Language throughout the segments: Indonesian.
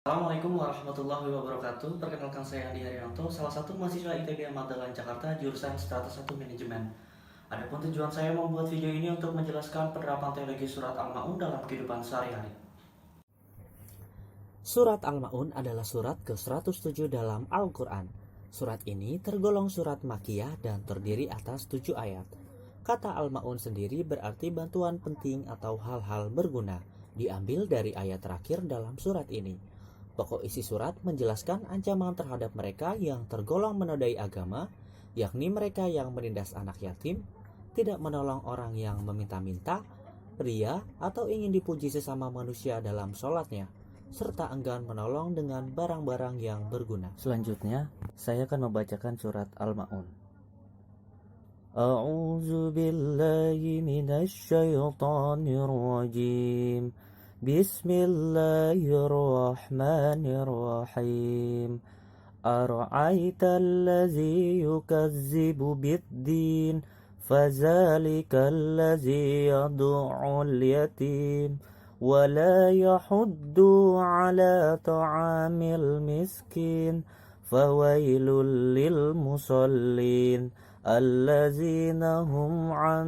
Assalamualaikum warahmatullahi wabarakatuh. Perkenalkan saya Andi Haryanto, salah satu mahasiswa ITB Magelang Jakarta, jurusan Strata 1 Manajemen. Adapun tujuan saya membuat video ini untuk menjelaskan penerapan teologi surat Al-Ma'un dalam kehidupan sehari-hari. Surat Al-Ma'un adalah surat ke-107 dalam Al-Quran. Surat ini tergolong surat Makkiyah dan terdiri atas 7 ayat. Kata Al-Ma'un sendiri berarti bantuan penting atau hal-hal berguna, diambil dari ayat terakhir dalam surat ini. Pokok isi surat menjelaskan ancaman terhadap mereka yang tergolong menodai agama, yakni mereka yang menindas anak yatim, tidak menolong orang yang meminta-minta, ria, atau ingin dipuji sesama manusia dalam sholatnya, serta enggan menolong dengan barang-barang yang berguna. Selanjutnya, saya akan membacakan surat Al-Ma'un. A'udzu billahi minasy syaithanir rajim. Bismillahirrahmanirrahim. Ara'aita allazi yukazzibu biddin, fazalika allazi yad'ul yatim ولا يحض على طعام المسكين فويل للمصلين الذين هم عن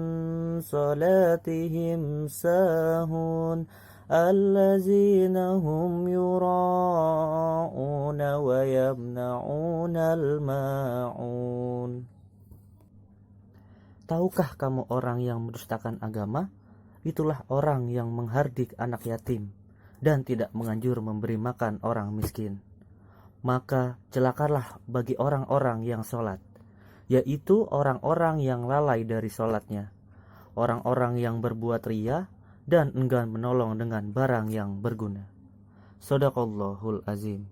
صلاتهم ساهون الذين هم يراءون ويمنعون الماعون. Tahukah kamu orang yang mendustakan agama? Itulah orang yang menghardik anak yatim dan tidak menganjur memberi makan orang miskin. Maka celakalah bagi orang-orang yang sholat, yaitu orang-orang yang lalai dari sholatnya, orang-orang yang berbuat ria dan enggan menolong dengan barang yang berguna. Shadaqallahul azim.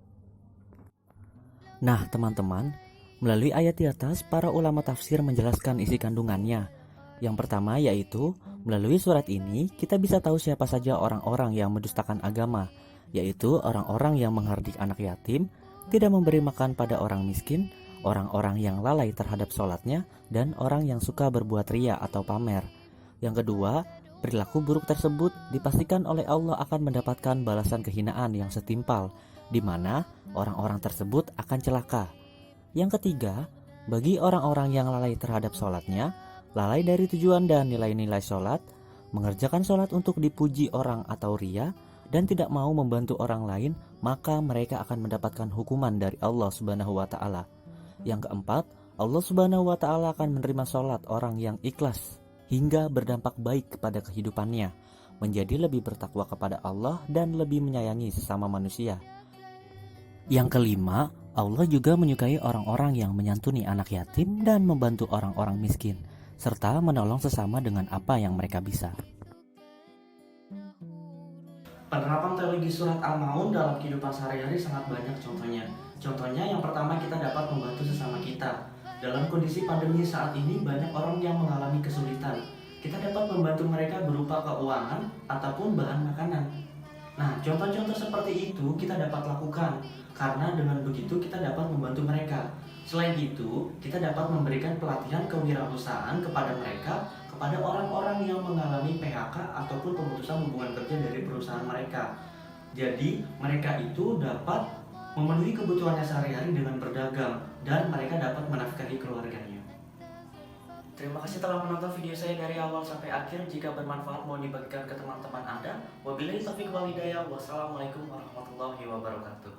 Nah teman-teman, melalui ayat di atas para ulama tafsir menjelaskan isi kandungannya. Yang pertama yaitu, melalui surat ini kita bisa tahu siapa saja orang-orang yang mendustakan agama, yaitu orang-orang yang menghardik anak yatim, tidak memberi makan pada orang miskin, orang-orang yang lalai terhadap sholatnya, dan orang yang suka berbuat ria atau pamer. Yang kedua, perilaku buruk tersebut dipastikan oleh Allah akan mendapatkan balasan kehinaan yang setimpal, di mana orang-orang tersebut akan celaka. Yang ketiga, bagi orang-orang yang lalai terhadap sholatnya, lalai dari tujuan dan nilai-nilai sholat, mengerjakan sholat untuk dipuji orang atau ria, dan tidak mau membantu orang lain, maka mereka akan mendapatkan hukuman dari Allah Subhanahu wa Ta'ala. Yang keempat, Allah Subhanahu wa Ta'ala akan menerima sholat orang yang ikhlas hingga berdampak baik kepada kehidupannya, menjadi lebih bertakwa kepada Allah dan lebih menyayangi sesama manusia. Yang kelima, Allah juga menyukai orang-orang yang menyantuni anak yatim dan membantu orang-orang miskin, serta menolong sesama dengan apa yang mereka bisa. Penerapan teologi surat Al-Ma'un dalam kehidupan sehari-hari sangat banyak contohnya. Contohnya yang pertama, kita dapat membantu sesama kita. Dalam kondisi pandemi saat ini banyak orang yang mengalami kesulitan. Kita dapat membantu mereka berupa keuangan ataupun bahan makanan. Nah, contoh-contoh seperti itu kita dapat lakukan, karena dengan begitu kita dapat membantu mereka. Selain itu, kita dapat memberikan pelatihan kewirausahaan kepada mereka, kepada orang-orang yang mengalami PHK ataupun pemutusan hubungan kerja dari perusahaan mereka. Jadi, mereka itu dapat memenuhi kebutuhannya sehari-hari dengan berdagang, dan mereka dapat menafkahi keluarganya. Terima kasih telah menonton video saya dari awal sampai akhir. Jika bermanfaat mohon dibagikan ke teman-teman Anda. Wabillahi taufiq wal hidayah. Wassalamualaikum warahmatullahi wabarakatuh.